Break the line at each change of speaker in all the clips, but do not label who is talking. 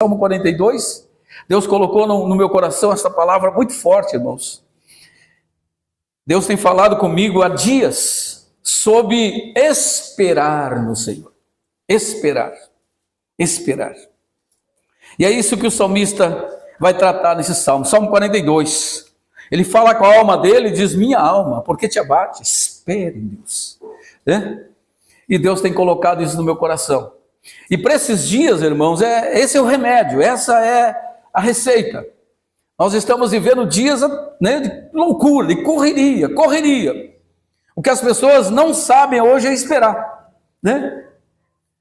Salmo 42, Deus colocou no meu coração essa palavra muito forte, irmãos. Deus tem falado comigo há dias sobre esperar no Senhor. Esperar. E é isso que o salmista vai tratar nesse salmo. Salmo 42. Ele fala com a alma dele e diz: minha alma, por que te abate? Espere em Deus. E Deus tem colocado isso no meu coração. E para esses dias, irmãos, esse é o remédio, essa é a receita. Nós estamos vivendo dias, de loucura, de correria. O que as pessoas não sabem hoje é esperar,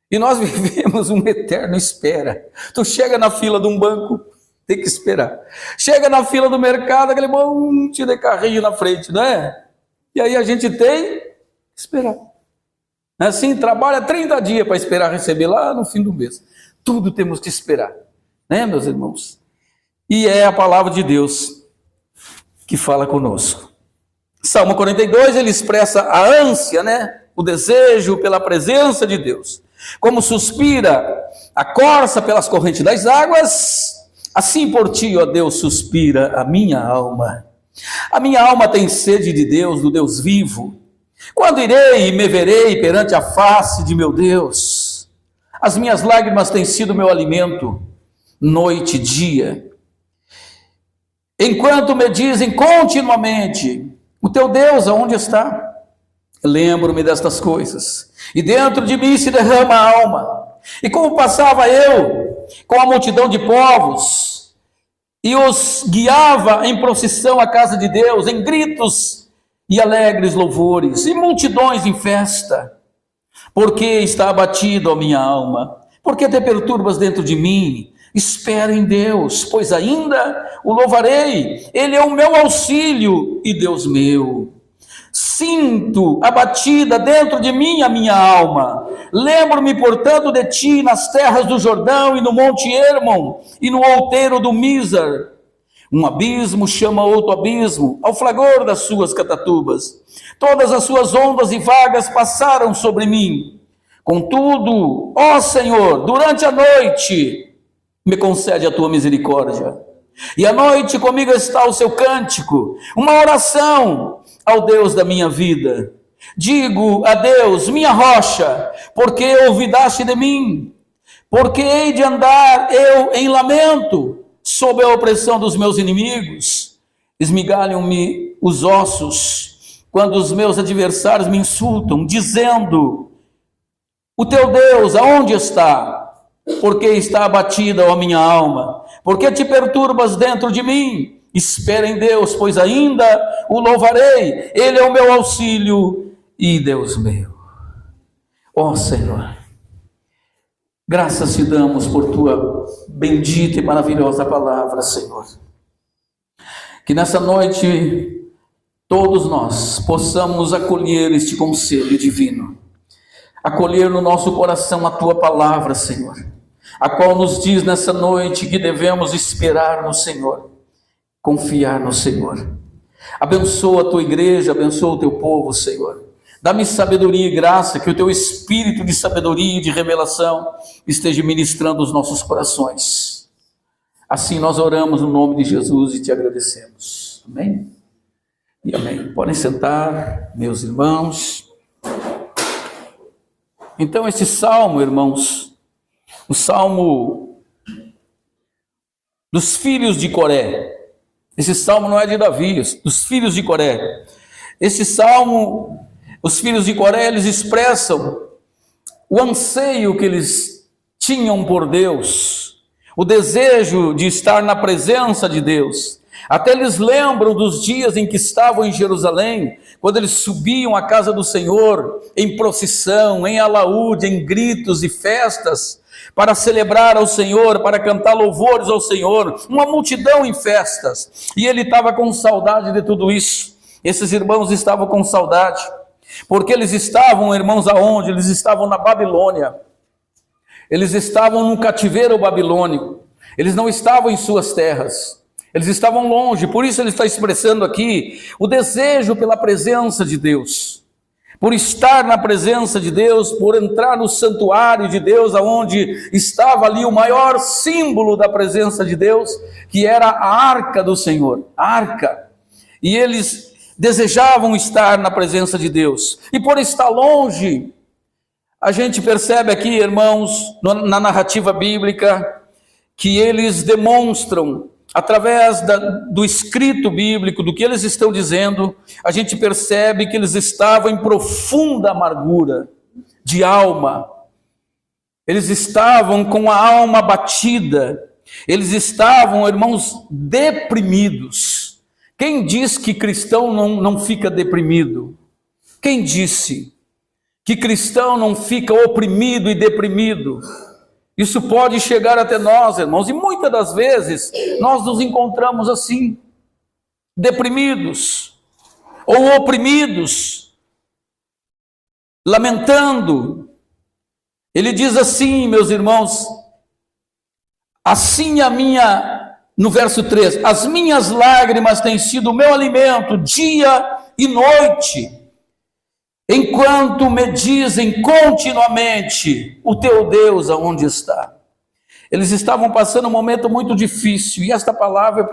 E nós vivemos uma eterna espera. Tu chega na fila de um banco, tem que esperar. Chega na fila do mercado, aquele monte de carrinho na frente, E aí a gente tem que esperar. Assim, trabalha 30 dias para esperar receber lá no fim do mês. Tudo temos que esperar, meus irmãos? E é a palavra de Deus que fala conosco. Salmo 42, ele expressa a ânsia, o desejo pela presença de Deus. Como suspira a corça pelas correntes das águas, assim por ti, ó Deus, suspira a minha alma. A minha alma tem sede de Deus, do Deus vivo. Quando irei e me verei perante a face de meu Deus? As minhas lágrimas têm sido meu alimento, noite e dia. Enquanto me dizem continuamente: o teu Deus aonde está? Lembro-me destas coisas, e dentro de mim se derrama a alma. E como passava eu com a multidão de povos, e os guiava em procissão à casa de Deus, em gritos e alegres louvores, e multidões em festa. Porque está abatida a minha alma? Porque te perturbas dentro de mim? Espera em Deus, pois ainda o louvarei. Ele é o meu auxílio e Deus meu. Sinto abatida dentro de mim a minha alma. Lembro-me, portanto, de ti nas terras do Jordão e no monte Hermon e no outeiro do Mizar. Um abismo chama outro abismo, ao flagor das suas catatubas. Todas as suas ondas e vagas passaram sobre mim. Contudo, ó Senhor, durante a noite me concede a tua misericórdia. E à noite comigo está o seu cântico, uma oração ao Deus da minha vida. Digo a Deus, minha rocha, porque olvidaste de mim? Porque hei de andar eu em lamento sob a opressão dos meus inimigos? Esmigalham-me os ossos quando os meus adversários me insultam, dizendo: o teu Deus aonde está? Porque está abatida, ó minha alma? Porque te perturbas dentro de mim? Espera em Deus, pois ainda o louvarei. Ele é o meu auxílio e Deus meu. Ó Senhor, graças te damos por tua bendita e maravilhosa palavra, Senhor. Que nessa noite todos nós possamos acolher este conselho divino, acolher no nosso coração a tua palavra, Senhor, a qual nos diz nessa noite que devemos esperar no Senhor, confiar no Senhor. Abençoa a tua igreja, abençoa o teu povo, Senhor. Dá-me sabedoria e graça, que o teu espírito de sabedoria e de revelação esteja ministrando os nossos corações. Assim nós oramos no nome de Jesus e te agradecemos. Amém? E amém. Podem sentar, meus irmãos. Então, este salmo, irmãos, o salmo dos filhos de Coré. Esse salmo não é de Davi, dos filhos de Coré. Esse salmo, os filhos de Coré, eles expressam o anseio que eles tinham por Deus, o desejo de estar na presença de Deus. Até eles lembram dos dias em que estavam em Jerusalém, quando eles subiam à casa do Senhor em procissão, em alaúde, em gritos e festas, para celebrar ao Senhor, para cantar louvores ao Senhor, uma multidão em festas. E ele estava com saudade de tudo isso. Esses irmãos estavam com saudade, porque eles estavam, irmãos, aonde? Eles estavam na Babilônia. Eles estavam no cativeiro babilônico. Eles não estavam em suas terras. Eles estavam longe. Por isso ele está expressando aqui o desejo pela presença de Deus. por estar na presença de Deus, por entrar no santuário de Deus, aonde estava ali o maior símbolo da presença de Deus, que era a arca do Senhor, a arca. E eles desejavam estar na presença de Deus. E por estar longe, a gente percebe aqui, irmãos, na narrativa bíblica, que eles demonstram, através do escrito bíblico, do que eles estão dizendo, a gente percebe que eles estavam em profunda amargura de alma. Eles estavam com a alma abatida. Eles estavam, irmãos, deprimidos. Quem diz que cristão não fica deprimido? Quem disse que cristão não fica oprimido e deprimido? Isso pode chegar até nós, irmãos, e muitas das vezes nós nos encontramos assim, deprimidos ou oprimidos, lamentando. Ele diz assim, meus irmãos, assim no verso 3, as minhas lágrimas têm sido o meu alimento dia e noite, enquanto me dizem continuamente, o teu Deus aonde está? Eles estavam passando um momento muito difícil, e esta palavra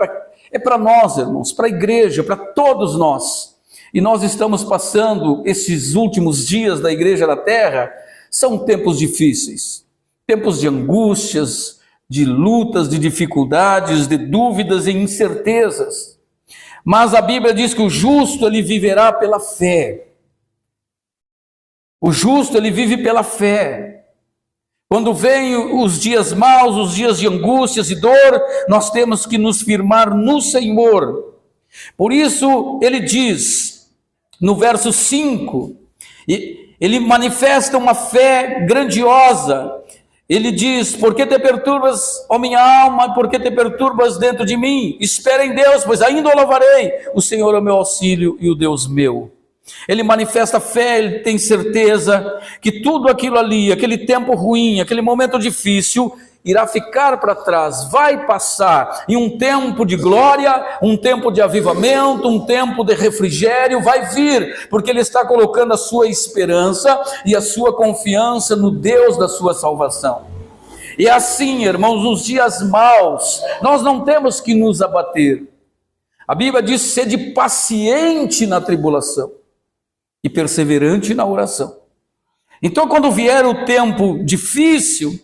é para nós, irmãos, para a igreja, para todos nós. E nós estamos passando esses últimos dias da igreja na terra, são tempos difíceis, tempos de angústias, de lutas, de dificuldades, de dúvidas e incertezas. Mas a Bíblia diz que o justo, ele viverá pela fé. O justo, ele vive pela fé. Quando vêm os dias maus, os dias de angústias e dor, nós temos que nos firmar no Senhor. Por isso, ele diz, no verso 5, ele manifesta uma fé grandiosa. Ele diz, por que te perturbas, ó minha alma, por que te perturbas dentro de mim? Espera em Deus, pois ainda o louvarei. O Senhor é o meu auxílio e o Deus meu. Ele manifesta fé, ele tem certeza que tudo aquilo ali, aquele tempo ruim, aquele momento difícil, irá ficar para trás, vai passar, e um tempo de glória, um tempo de avivamento, um tempo de refrigério vai vir, porque ele está colocando a sua esperança e a sua confiança no Deus da sua salvação. E assim, irmãos, nos dias maus, nós não temos que nos abater. A Bíblia diz, sede paciente na tribulação e perseverante na oração. Então, quando vier o tempo difícil,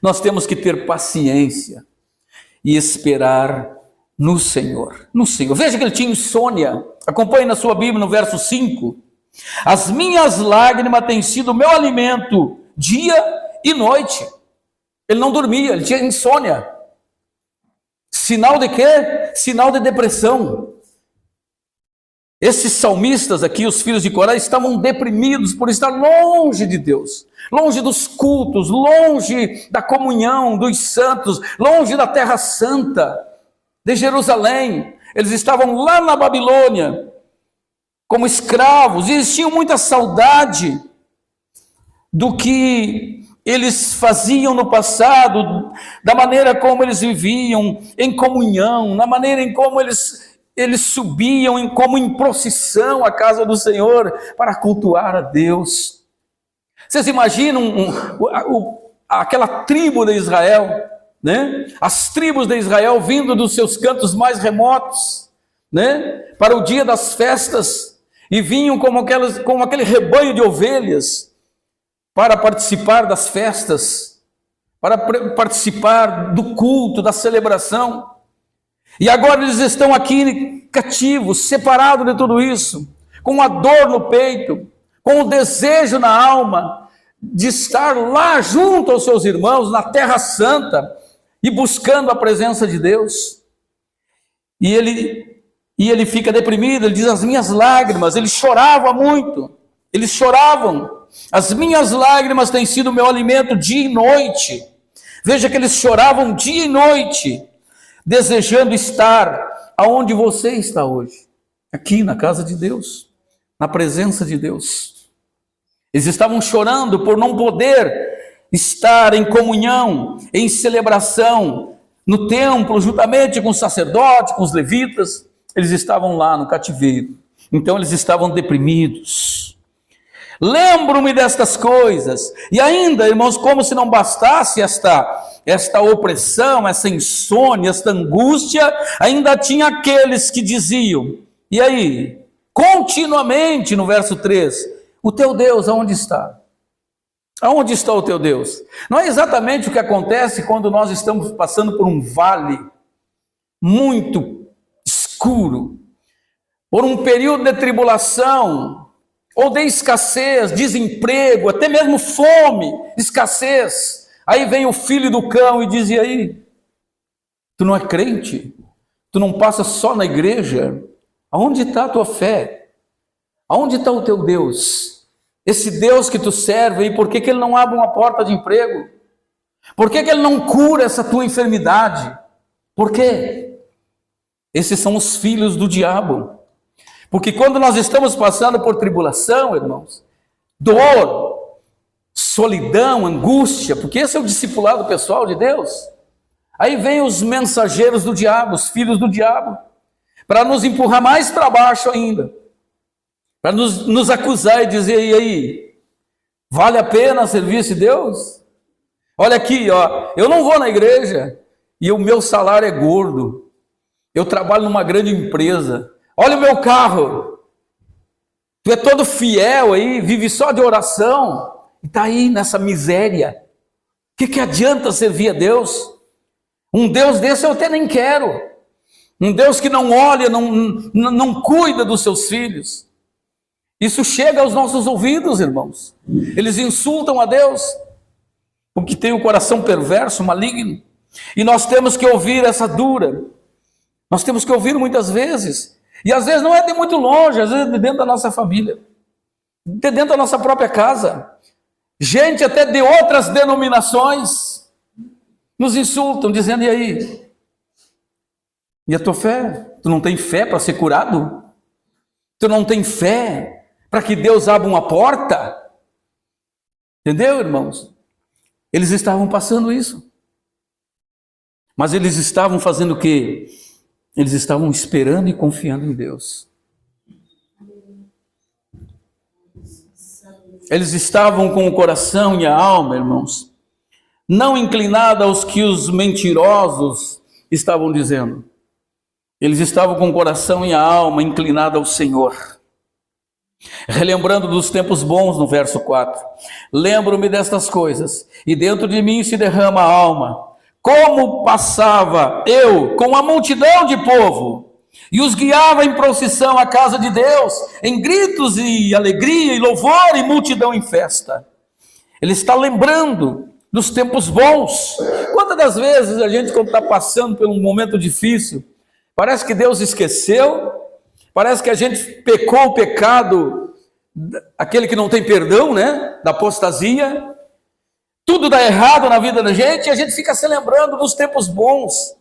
nós temos que ter paciência e esperar no Senhor. No Senhor. Veja que ele tinha insônia. Acompanhe na sua Bíblia no verso 5. As minhas lágrimas têm sido o meu alimento dia e noite. Ele não dormia, ele tinha insônia. Sinal de quê? Sinal de depressão. Esses salmistas aqui, os filhos de Corá, estavam deprimidos por estar longe de Deus, longe dos cultos, longe da comunhão dos santos, longe da terra santa, de Jerusalém. Eles estavam lá na Babilônia, como escravos, e eles tinham muita saudade do que eles faziam no passado, da maneira como eles viviam em comunhão, na maneira em como eles subiam como em procissão à casa do Senhor para cultuar a Deus. Vocês imaginam aquela tribo de Israel, né? As tribos de Israel vindo dos seus cantos mais remotos, né? Para o dia das festas, e vinham como aquele rebanho de ovelhas para participar das festas, para participar do culto, da celebração. E agora eles estão aqui cativos, separados de tudo isso, com a dor no peito, com o desejo na alma de estar lá junto aos seus irmãos, na terra santa, e buscando a presença de Deus. E ele fica deprimido, ele diz, as minhas lágrimas, ele chorava muito, eles choravam, as minhas lágrimas têm sido meu alimento dia e noite. Veja que eles choravam dia e noite, desejando estar aonde você está hoje, aqui na casa de Deus, na presença de Deus. Eles estavam chorando por não poder estar em comunhão, em celebração, no templo, juntamente com os sacerdotes, com os levitas. Eles estavam lá no cativeiro, então eles estavam deprimidos. Lembro-me destas coisas. E ainda, irmãos, como se não bastasse esta opressão, essa insônia, esta angústia, ainda tinha aqueles que diziam, e aí, continuamente no verso 3, o teu Deus aonde está? Aonde está o teu Deus? Não é exatamente o que acontece quando nós estamos passando por um vale muito escuro, por um período de tribulação, ou de escassez, desemprego, até mesmo fome, escassez. Aí vem o filho do cão e diz, e aí? Tu não é crente? Tu não passa só na igreja? Aonde está a tua fé? Aonde está o teu Deus? Esse Deus que tu serve, e por que ele não abre uma porta de emprego? Por que ele não cura essa tua enfermidade? Por quê? Esses são os filhos do diabo. Porque quando nós estamos passando por tribulação, irmãos, dor, solidão, angústia, porque esse é o discipulado pessoal de Deus, aí vem os mensageiros do diabo, os filhos do diabo, para nos empurrar mais para baixo ainda, para nos acusar e dizer, e aí, vale a pena servir esse Deus? Olha aqui, ó, eu não vou na igreja e o meu salário é gordo, eu trabalho numa grande empresa, olha o meu carro, tu é todo fiel aí, vive só de oração, e está aí nessa miséria. O que adianta servir a Deus? Um Deus desse eu até nem quero. Um Deus que não olha, não cuida dos seus filhos. Isso chega aos nossos ouvidos, irmãos. Eles insultam a Deus, porque tem o coração perverso, maligno. E nós temos que ouvir essa dura. Nós temos que ouvir muitas vezes. E às vezes não é de muito longe, às vezes é de dentro da nossa família, de dentro da nossa própria casa. Gente até de outras denominações nos insultam, dizendo, e aí? E a tua fé? Tu não tem fé para ser curado? Tu não tem fé para que Deus abra uma porta? Entendeu, irmãos? Eles estavam passando isso. Mas eles estavam fazendo o quê? Eles estavam esperando e confiando em Deus. Eles estavam com o coração e a alma, irmãos, não inclinada aos que os mentirosos estavam dizendo. Eles estavam com o coração e a alma inclinada ao Senhor. Relembrando dos tempos bons, no verso 4. Lembro-me destas coisas, e dentro de mim se derrama a alma. Como passava eu com a multidão de povo, e os guiava em procissão à casa de Deus, em gritos e alegria e louvor e multidão em festa. Ele está lembrando dos tempos bons. Quantas das vezes a gente, quando está passando por um momento difícil, parece que Deus esqueceu, parece que a gente pecou o pecado, aquele que não tem perdão, né? Da apostasia. Tudo dá errado na vida da gente e a gente fica se lembrando dos tempos bons.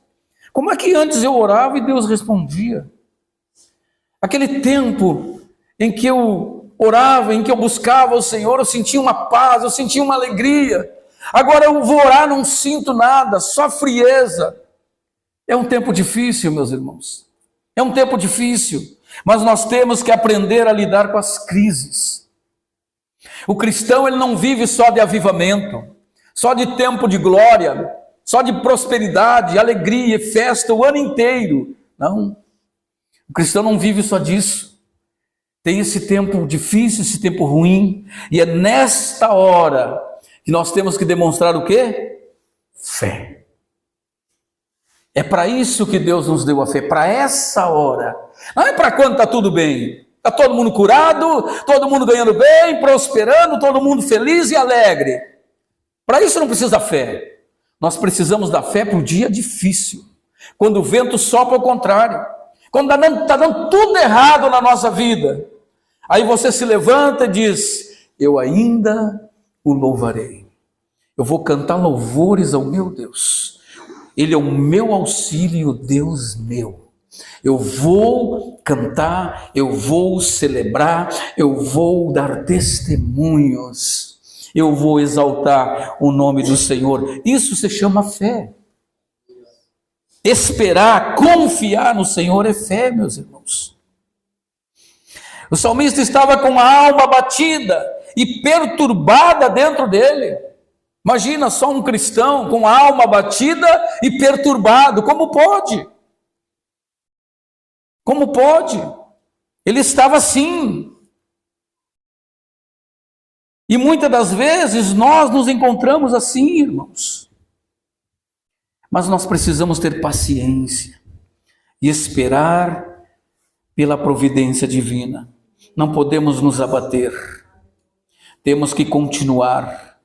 Como é que antes eu orava e Deus respondia? Aquele tempo em que eu orava, em que eu buscava o Senhor, eu sentia uma paz, eu sentia uma alegria. Agora eu vou orar, não sinto nada, só frieza. É um tempo difícil, meus irmãos. É um tempo difícil, mas nós temos que aprender a lidar com as crises. O cristão, ele não vive só de avivamento, só de tempo de glória, só de prosperidade, alegria e festa o ano inteiro. Não. O cristão não vive só disso. Tem esse tempo difícil, esse tempo ruim, e é nesta hora que nós temos que demonstrar o quê? Fé. É para isso que Deus nos deu a fé, para essa hora. Não é para quando está tudo bem. Está todo mundo curado, todo mundo ganhando bem, prosperando, todo mundo feliz e alegre. Para isso não precisa fé. Nós precisamos da fé para o dia difícil. Quando o vento sopra ao contrário. Quando está dando tudo errado na nossa vida. Aí você se levanta e diz, eu ainda o louvarei. Eu vou cantar louvores ao meu Deus. Ele é o meu auxílio, Deus meu. Eu vou cantar, eu vou celebrar, eu vou dar testemunhos, eu vou exaltar o nome do Senhor. Isso se chama fé. Esperar, confiar no Senhor é fé, meus irmãos. O salmista estava com a alma abatida, e perturbada dentro dele. Imagina só um cristão com a alma abatida e perturbado, como pode? Como pode? Ele estava assim. E muitas das vezes nós nos encontramos assim, irmãos. Mas nós precisamos ter paciência e esperar pela providência divina. Não podemos nos abater. Temos que continuar.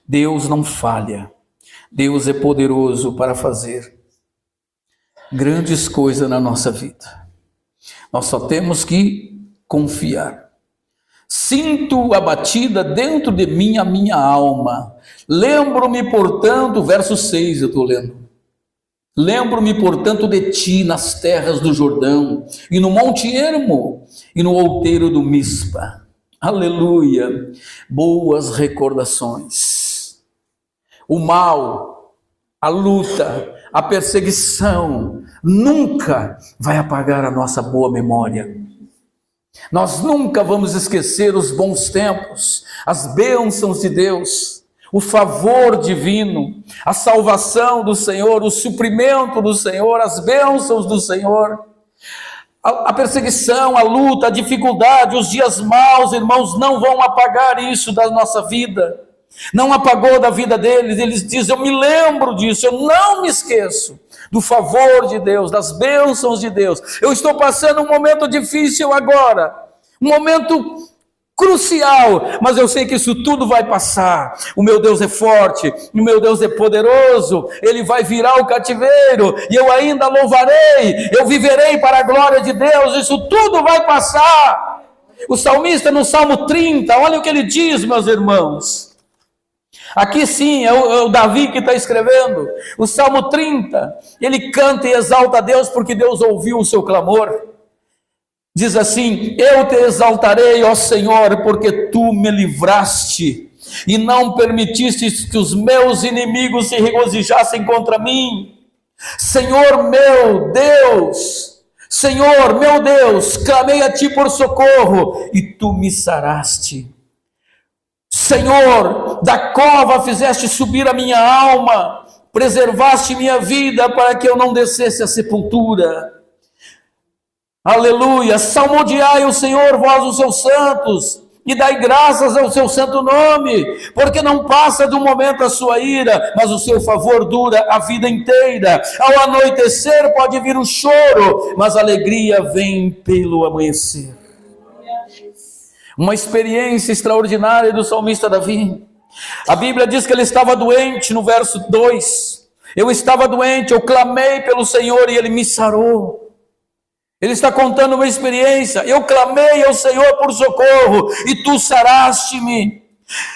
Deus não falha. Deus é poderoso para fazer grandes coisas na nossa vida. Nós só temos que confiar. Sinto a batida dentro de mim, a minha alma. Lembro-me, portanto, verso 6 eu estou lendo. Lembro-me, portanto, de ti nas terras do Jordão, e no Monte Hermo, e no outeiro do Mispa. Aleluia! Boas recordações. O mal, a luta, a perseguição, nunca vai apagar a nossa boa memória. Nós nunca vamos esquecer os bons tempos, as bênçãos de Deus, o favor divino, a salvação do Senhor, o suprimento do Senhor, as bênçãos do Senhor. A perseguição, a luta, a dificuldade, os dias maus, irmãos, não vão apagar isso da nossa vida. Não apagou da vida deles. Eles dizem, eu me lembro disso, eu não me esqueço do favor de Deus, das bênçãos de Deus. Eu estou passando um momento difícil agora, um momento crucial, mas eu sei que isso tudo vai passar. O meu Deus é forte, o meu Deus é poderoso, Ele vai virar o cativeiro, e eu ainda louvarei, eu viverei para a glória de Deus, isso tudo vai passar. O salmista no Salmo 30, olha o que ele diz, meus irmãos. Aqui sim, é o Davi que está escrevendo, o Salmo 30, ele canta e exalta a Deus, porque Deus ouviu o seu clamor. Diz assim, eu te exaltarei, ó Senhor, porque tu me livraste, e não permitiste que os meus inimigos se regozijassem contra mim. Senhor meu Deus, clamei a ti por socorro, e tu me saraste. Senhor, da cova fizeste subir a minha alma, preservaste minha vida para que eu não descesse à sepultura. Aleluia, salmodiai o Senhor, vós os seus santos, e dai graças ao seu santo nome, porque não passa de um momento a sua ira, mas o seu favor dura a vida inteira. Ao anoitecer pode vir o choro, mas a alegria vem pelo amanhecer. Uma experiência extraordinária do salmista Davi. A Bíblia diz que ele estava doente no verso 2. Eu estava doente, eu clamei pelo Senhor e Ele me sarou. Ele está contando uma experiência. Eu clamei ao Senhor por socorro e tu saraste-me.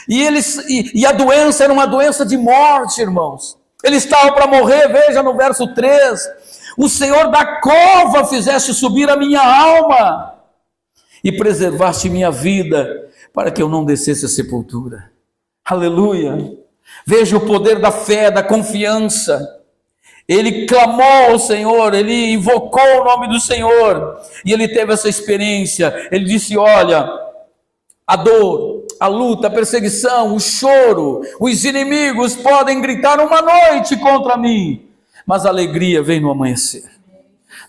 E a doença era uma doença de morte, irmãos. Ele estava para morrer, veja no verso 3. O Senhor da cova fizeste subir a minha alma e preservaste minha vida para que eu não descesse à sepultura. Aleluia. Veja o poder da fé, da confiança. Ele clamou ao Senhor, ele invocou o nome do Senhor, e ele teve essa experiência. Ele disse, olha, a dor, a luta, a perseguição, o choro, os inimigos podem gritar uma noite contra mim, mas a alegria vem no amanhecer.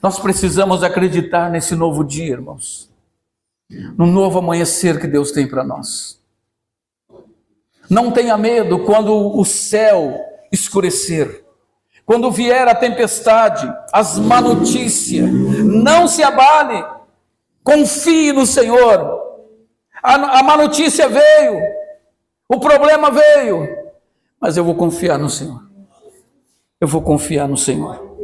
Nós precisamos acreditar nesse novo dia, irmãos, no novo amanhecer que Deus tem para nós. Não tenha medo quando o céu escurecer, quando vier a tempestade, as má notícias, não se abale, confie no Senhor. A má notícia veio, o problema veio, mas eu vou confiar no Senhor. Eu vou confiar no Senhor.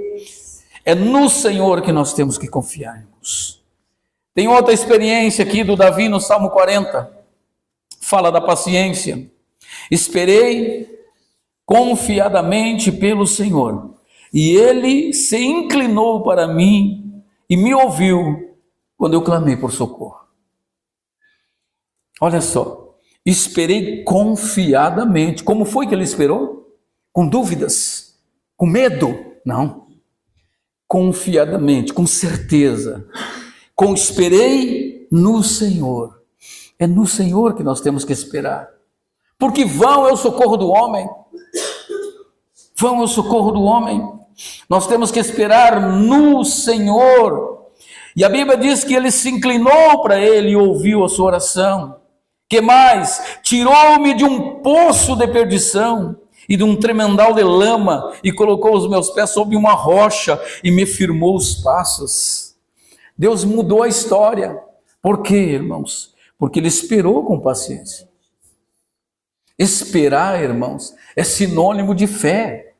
É no Senhor que nós temos que confiar, irmãos. Tem outra experiência aqui do Davi no Salmo 40, fala da paciência. Esperei confiadamente pelo Senhor, e Ele se inclinou para mim e me ouviu quando eu clamei por socorro. Olha só, esperei confiadamente. Como foi que ele esperou? Com dúvidas? Com medo? Não. Confiadamente, com certeza. Esperei no Senhor, É no Senhor que nós temos que esperar. Porque vão é o socorro do homem. Vão é o socorro do homem. Nós temos que esperar no Senhor. E a Bíblia diz que ele se inclinou para ele e ouviu a sua oração. Que mais? Tirou-me de um poço de perdição e de um tremendal de lama e colocou os meus pés sobre uma rocha e me firmou os passos. Deus mudou a história. Por quê, irmãos? Porque ele esperou com paciência. Esperar, irmãos, é sinônimo de fé.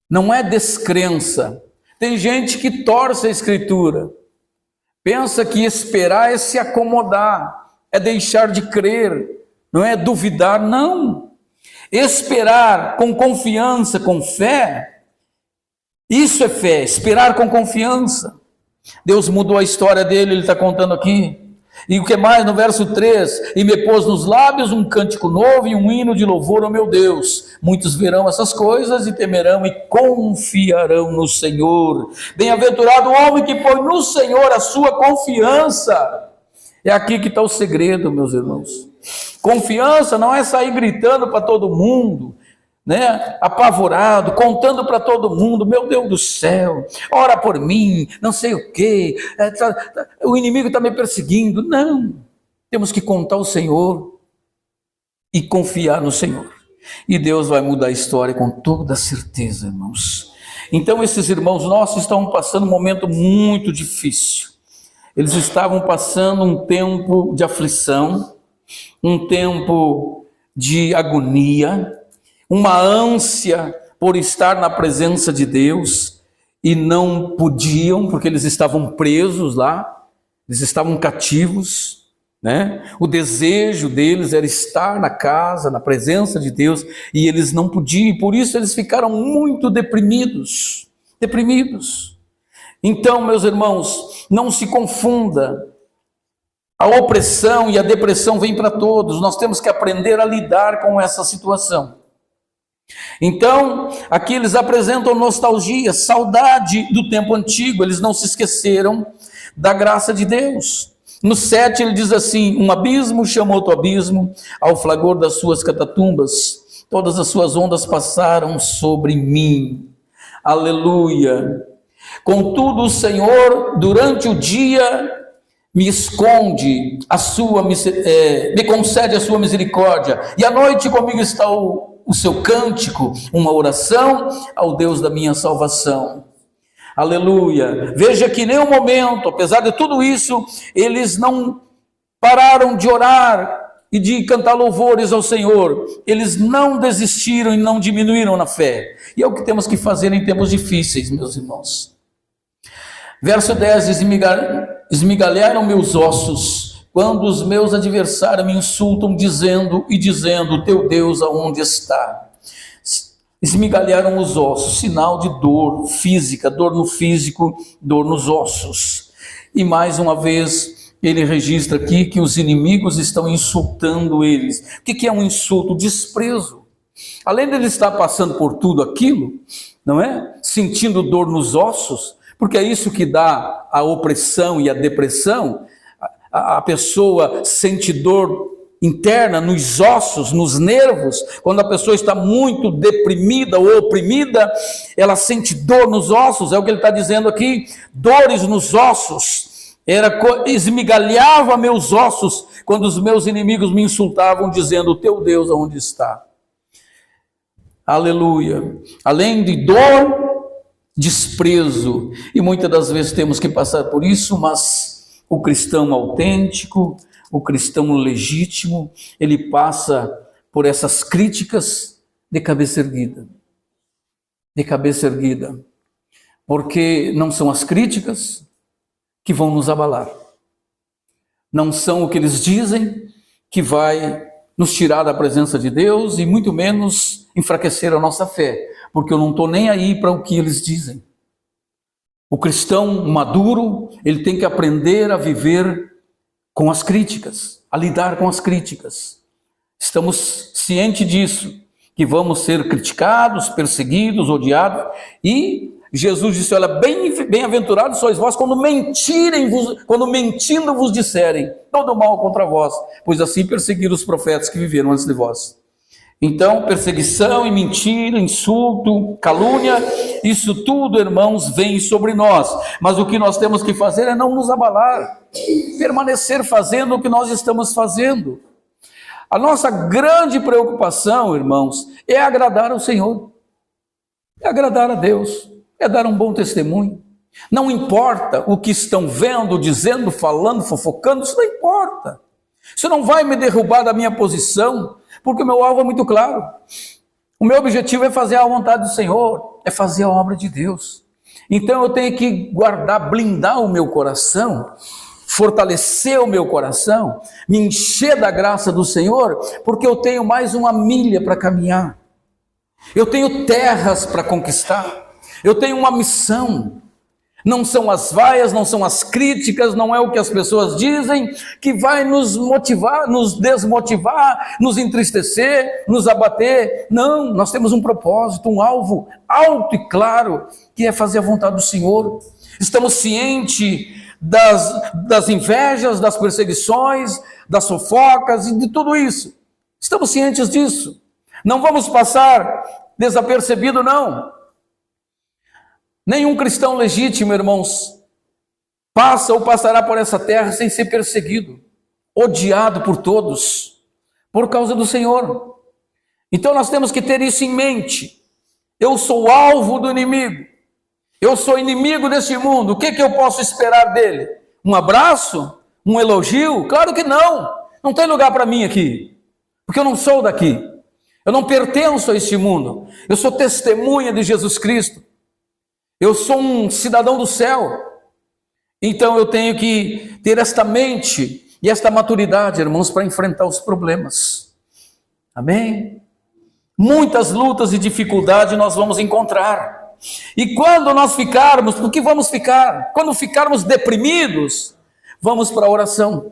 Não é descrença. Tem gente que torce a Escritura. Pensa que esperar é se acomodar, é deixar de crer, não é duvidar, não. Esperar com confiança, com fé, isso é fé, esperar com confiança. Deus mudou a história dele, ele está contando aqui. E o que mais no verso 3? E me pôs nos lábios um cântico novo e um hino de louvor ao meu Deus. Muitos verão essas coisas e temerão e confiarão no Senhor. Bem-aventurado o homem que põe no Senhor a sua confiança. É aqui que está o segredo, meus irmãos. Confiança não é sair gritando para todo mundo, né, apavorado, contando para todo mundo, meu Deus do céu, ora por mim, não sei o quê, o inimigo está me perseguindo. Não, temos que contar ao Senhor e confiar no Senhor, e Deus vai mudar a história com toda certeza, irmãos. Então esses irmãos nossos estão passando um momento muito difícil, eles estavam passando um tempo de aflição, um tempo de agonia, uma ânsia por estar na presença de Deus, e não podiam, porque eles estavam presos lá, eles estavam cativos, né? O desejo deles era estar na casa, na presença de Deus, e eles não podiam, e por isso eles ficaram muito deprimidos. Então, meus irmãos, não se confunda, a opressão e a depressão vêm para todos, nós temos que aprender a lidar com essa situação. Então, aqui eles apresentam nostalgia, saudade do tempo antigo, eles não se esqueceram da graça de Deus. No 7 ele diz assim: um abismo chamou outro abismo, ao flagor das suas catatumbas, todas as suas ondas passaram sobre mim. Aleluia! Contudo o Senhor durante o dia me esconde me concede a sua misericórdia, e à noite comigo está o seu cântico, uma oração ao Deus da minha salvação. Aleluia! Veja que em nenhum momento, apesar de tudo isso, eles não pararam de orar e de cantar louvores ao Senhor. Eles não desistiram e não diminuíram na fé. E é o que temos que fazer em tempos difíceis, meus irmãos. Verso 10: esmigalharam meus ossos, quando os meus adversários me insultam, dizendo, teu Deus aonde está? Esmigalharam os ossos, sinal de dor física, dor no físico, dor nos ossos. E mais uma vez, ele registra aqui que os inimigos estão insultando eles. O que é um insulto? Desprezo. Além de ele estar passando por tudo aquilo, não é? Sentindo dor nos ossos, porque é isso que dá a opressão e a depressão. A pessoa sente dor interna nos ossos, nos nervos. Quando a pessoa está muito deprimida ou oprimida, ela sente dor nos ossos. É o que ele está dizendo aqui: dores nos ossos. Esmigalhava meus ossos quando os meus inimigos me insultavam, dizendo, teu Deus aonde está? Aleluia! Além de dor, desprezo, e muitas das vezes temos que passar por isso, mas o cristão autêntico, o cristão legítimo, ele passa por essas críticas de cabeça erguida, porque não são as críticas que vão nos abalar, não são o que eles dizem que vai nos tirar da presença de Deus, e muito menos enfraquecer a nossa fé, porque eu não estou nem aí para o que eles dizem. O cristão maduro, ele tem que aprender a viver com as críticas, a lidar com as críticas. Estamos cientes disso, que vamos ser criticados, perseguidos, odiados, e Jesus disse: olha, bem-aventurados sois vós quando mentindo vos disserem todo mal contra vós, pois assim perseguiram os profetas que viveram antes de vós. Então, perseguição e mentira, insulto, calúnia, isso tudo, irmãos, vem sobre nós. Mas o que nós temos que fazer é não nos abalar, permanecer fazendo o que nós estamos fazendo. A nossa grande preocupação, irmãos, é agradar ao Senhor, é agradar a Deus, é dar um bom testemunho. Não importa o que estão vendo, dizendo, falando, fofocando, isso não importa. Isso não vai me derrubar da minha posição, porque o meu alvo é muito claro. O meu objetivo é fazer a vontade do Senhor, é fazer a obra de Deus. Então eu tenho que guardar, blindar o meu coração, fortalecer o meu coração, me encher da graça do Senhor, porque eu tenho mais uma milha para caminhar. Eu tenho terras para conquistar, eu tenho uma missão. Não são as vaias, não são as críticas, não é o que as pessoas dizem que vai nos motivar, nos desmotivar, nos entristecer, nos abater. Não, nós temos um propósito, um alvo alto e claro, que é fazer a vontade do Senhor. Estamos cientes das invejas, das perseguições, das fofocas e de tudo isso. Estamos cientes disso. Não vamos passar desapercebido, não. Nenhum cristão legítimo, irmãos, passa ou passará por essa terra sem ser perseguido, odiado por todos, por causa do Senhor. Então nós temos que ter isso em mente. Eu sou alvo do inimigo, eu sou inimigo desse mundo, o que eu posso esperar dele? Um abraço? Um elogio? Claro que não, não tem lugar para mim aqui, porque eu não sou daqui, eu não pertenço a este mundo, eu sou testemunha de Jesus Cristo. Eu sou um cidadão do céu, então eu tenho que ter esta mente e esta maturidade, irmãos, para enfrentar os problemas. Amém? Muitas lutas e dificuldades nós vamos encontrar. E quando nós ficarmos, porque vamos ficar? Quando ficarmos deprimidos, vamos para a oração.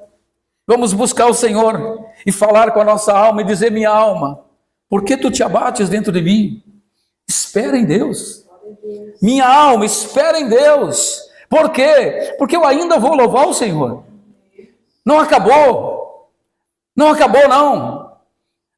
Vamos buscar o Senhor e falar com a nossa alma e dizer: minha alma, por que tu te abates dentro de mim? Espera em Deus. Minha alma, espera em Deus. Por quê? Porque eu ainda vou louvar o Senhor. Não acabou. Não acabou, não.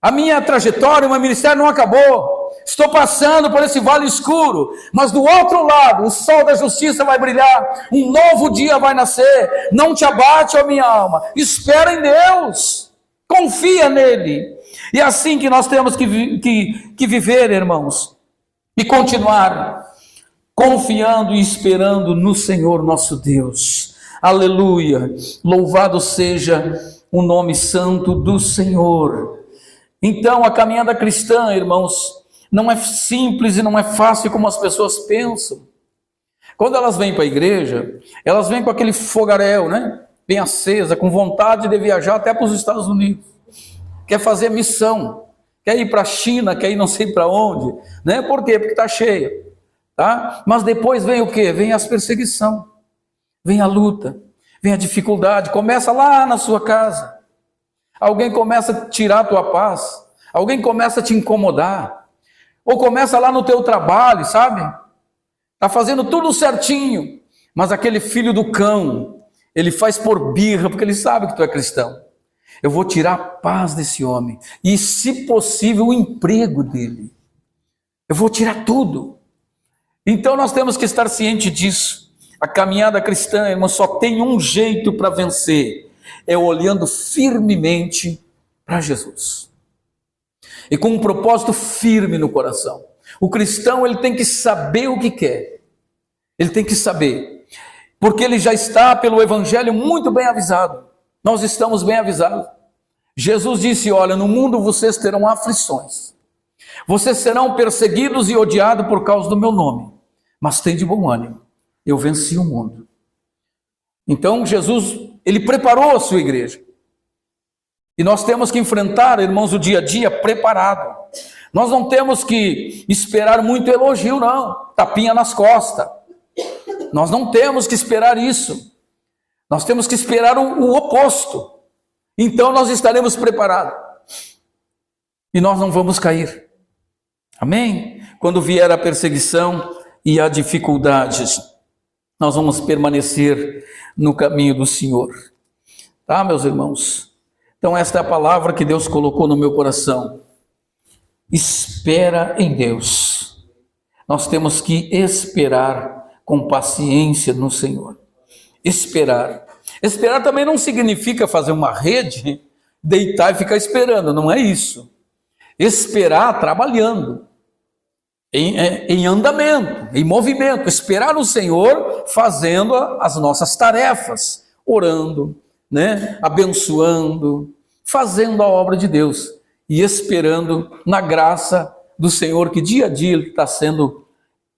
A minha trajetória, o meu ministério não acabou. Estou passando por esse vale escuro, mas do outro lado, o sol da justiça vai brilhar. Um novo dia vai nascer. Não te abate, ó minha alma. Espera em Deus. Confia nele. E é assim que nós temos que viver, irmãos. E continuar confiando e esperando no Senhor nosso Deus. Aleluia! Louvado seja o nome santo do Senhor. Então, a caminhada cristã, irmãos, não é simples e não é fácil como as pessoas pensam. Quando elas vêm para a igreja, elas vêm com aquele fogaréu, né? Bem acesa, com vontade de viajar até para os Estados Unidos. Quer fazer missão. Quer ir para a China, quer ir não sei para onde, né? Por quê? Porque está cheia, tá? Mas depois vem o quê? Vem as perseguições, vem a luta, vem a dificuldade, começa lá na sua casa. Alguém começa a tirar a tua paz, alguém começa a te incomodar, ou começa lá no teu trabalho, sabe? Está fazendo tudo certinho, mas aquele filho do cão, ele faz por birra, porque ele sabe que tu é cristão. Eu vou tirar a paz desse homem, e se possível o emprego dele, eu vou tirar tudo. Então nós temos que estar cientes disso. A caminhada cristã, irmão, só tem um jeito para vencer, é olhando firmemente para Jesus, e com um propósito firme no coração. O cristão, ele tem que saber o que quer, ele tem que saber, porque ele já está pelo evangelho muito bem avisado. Nós estamos bem avisados. Jesus disse: olha, no mundo vocês terão aflições, vocês serão perseguidos e odiados por causa do meu nome, mas tem de bom ânimo, eu venci o mundo. Então Jesus, ele preparou a sua igreja, e nós temos que enfrentar, irmãos, o dia a dia preparado. Nós não temos que esperar muito elogio, não, tapinha nas costas. Nós não temos que esperar isso. Nós temos que esperar o oposto. Então nós estaremos preparados. E nós não vamos cair. Amém? Quando vier a perseguição e há dificuldades, nós vamos permanecer no caminho do Senhor. Tá, meus irmãos? Então esta é a palavra que Deus colocou no meu coração. Espera em Deus. Nós temos que esperar com paciência no Senhor. Esperar. Esperar também não significa fazer uma rede, deitar e ficar esperando, não é isso. Esperar trabalhando, em andamento, em movimento. Esperar no Senhor fazendo as nossas tarefas, orando, né? Abençoando, fazendo a obra de Deus e esperando na graça do Senhor que dia a dia está sendo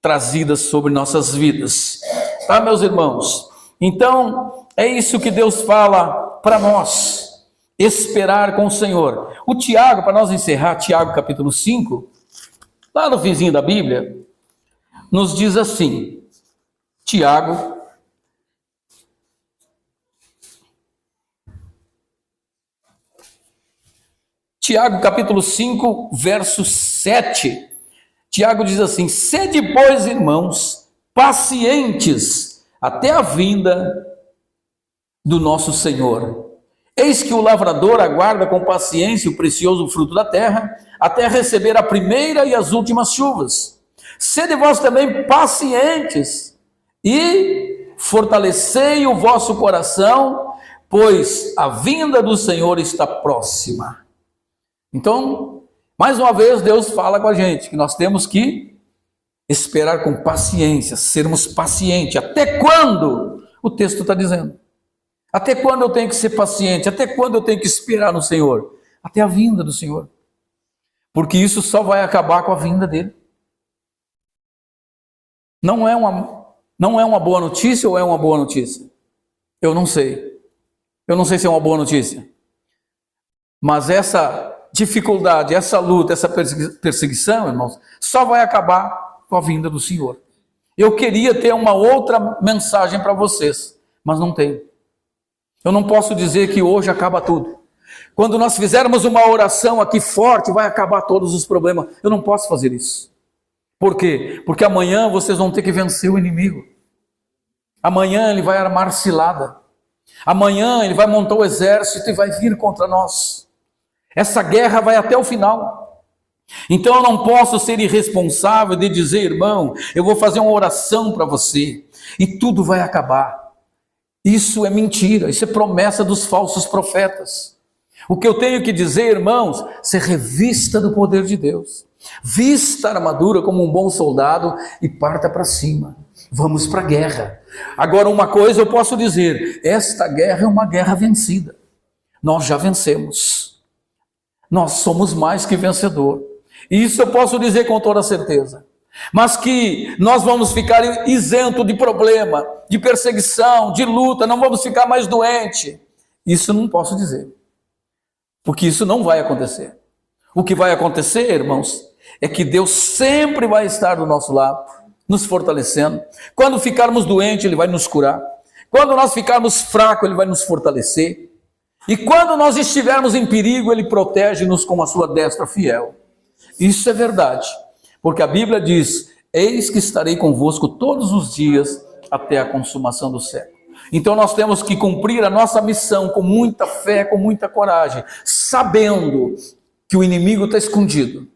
trazida sobre nossas vidas. Tá, meus irmãos? Então, é isso que Deus fala para nós, esperar com o Senhor. O Tiago, para nós encerrar, Tiago capítulo 5, lá no finzinho da Bíblia, nos diz assim, Tiago, capítulo 5, verso 7, Tiago diz assim: sede, pois, irmãos, pacientes até a vinda do nosso Senhor. Eis que o lavrador aguarda com paciência o precioso fruto da terra, até receber a primeira e as últimas chuvas. Sede vós também pacientes e fortalecei o vosso coração, pois a vinda do Senhor está próxima. Então, mais uma vez, Deus fala com a gente que nós temos que esperar com paciência, sermos pacientes. Até quando? O texto está dizendo. Até quando eu tenho que ser paciente? Até quando eu tenho que esperar no Senhor? Até a vinda do Senhor. Porque isso só vai acabar com a vinda dele. Não é uma boa notícia ou é uma boa notícia? Eu não sei. Eu não sei se é uma boa notícia. Mas essa dificuldade, essa luta, essa perseguição, irmãos, só vai acabar com a vinda do Senhor. Eu queria ter uma outra mensagem para vocês, mas não tenho. Eu não posso dizer que hoje acaba tudo. Quando nós fizermos uma oração aqui forte, vai acabar todos os problemas. Eu não posso fazer isso. Por quê? Porque amanhã vocês vão ter que vencer o inimigo. Amanhã ele vai armar cilada. Amanhã ele vai montar o exército e vai vir contra nós. Essa guerra vai até o final. Então eu não posso ser irresponsável de dizer, irmão, eu vou fazer uma oração para você e tudo vai acabar. Isso é mentira, isso é promessa dos falsos profetas. O que eu tenho que dizer, irmãos, ser revista do poder de Deus. Vista a armadura como um bom soldado e parta para cima. Vamos para a guerra. Agora, uma coisa eu posso dizer, esta guerra é uma guerra vencida. Nós já vencemos. Nós somos mais que vencedor. E isso eu posso dizer com toda certeza. Mas que nós vamos ficar isento de problema, de perseguição, de luta, não vamos ficar mais doentes. Isso eu não posso dizer. Porque isso não vai acontecer. O que vai acontecer, irmãos, é que Deus sempre vai estar do nosso lado, nos fortalecendo. Quando ficarmos doentes, Ele vai nos curar. Quando nós ficarmos fracos, Ele vai nos fortalecer. E quando nós estivermos em perigo, Ele protege-nos com a sua destra fiel. Isso é verdade. Porque a Bíblia diz, eis que estarei convosco todos os dias até a consumação do século. Então nós temos que cumprir a nossa missão com muita fé, com muita coragem, sabendo que o inimigo está escondido,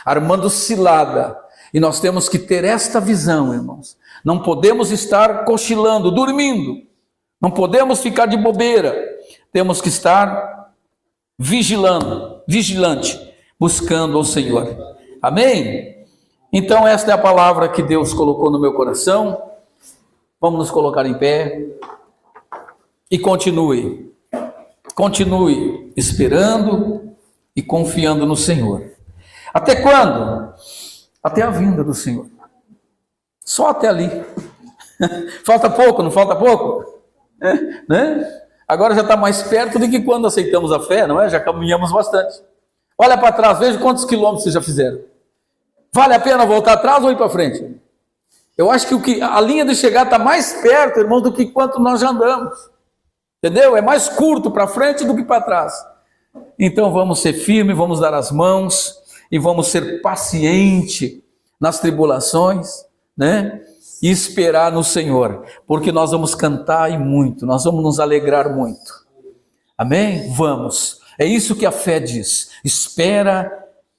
armando cilada, e nós temos que ter esta visão, irmãos. Não podemos estar cochilando, dormindo, não podemos ficar de bobeira, temos que estar vigilante, buscando o Senhor. Amém? Então esta é a palavra que Deus colocou no meu coração. Vamos nos colocar em pé e continue esperando e confiando no Senhor. Até quando? Até a vinda do Senhor. Só até ali. Falta pouco, não falta pouco? Né? Agora já está mais perto do que quando aceitamos a fé, não é? Já caminhamos bastante. Olha para trás, veja quantos quilômetros vocês já fizeram. Vale a pena voltar atrás ou ir para frente? Eu acho que a linha de chegada está mais perto, irmãos, do que quanto nós já andamos. Entendeu? É mais curto para frente do que para trás. Então vamos ser firmes, vamos dar as mãos e vamos ser pacientes nas tribulações, né? E esperar no Senhor, porque nós vamos cantar e muito, nós vamos nos alegrar muito. Amém? Vamos. É isso que a fé diz. Espera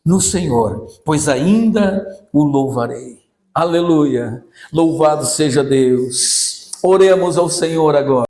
no Senhor, pois ainda o louvarei. Aleluia. Louvado seja Deus. Oremos ao Senhor agora.